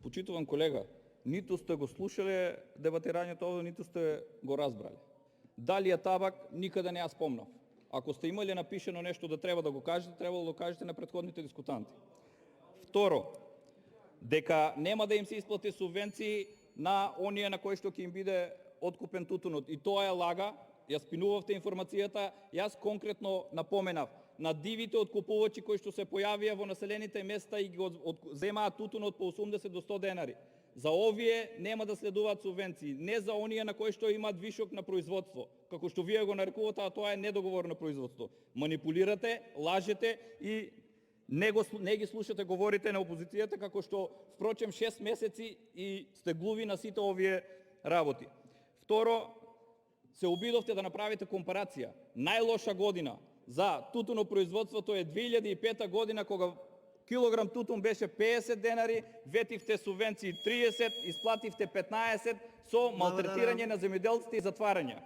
Почитуван колега, ниту сте го слушале дебатирањето овде, ниту сте го разбрали. Дали е табак, никаде не ја спомнав. Ако сте имали напишено нешто да треба да го кажете, требало да го кажете на претходните дискутанти. Второ, дека нема да им се исплати субвенции на оние на кои што ќе им биде откупен тутунот. И тоа е лага, ја спинувавте информацијата, јас конкретно напоменав на дивите откупувачи кои што се појавија во населените места и го земаат тутунот по 80 до 100 денари. За овие нема да следуваат субвенции, не за оние на кои што имаат вишок на производство, како што вие го нарекувате, а тоа е недоговорно производство. Манипулирате, лажете и не ги слушате говорите на опозицијата, како што, впрочем, 6 месеци и сте глуви на сите овие работи. Второ, се обидовте да направите компарација. Најлоша година за тутунопроизводството е 2005 година, кога килограм тутун беше 50 денари, ветивте субвенции 30, исплативте 15 со малтретирање на земјоделците и затварање.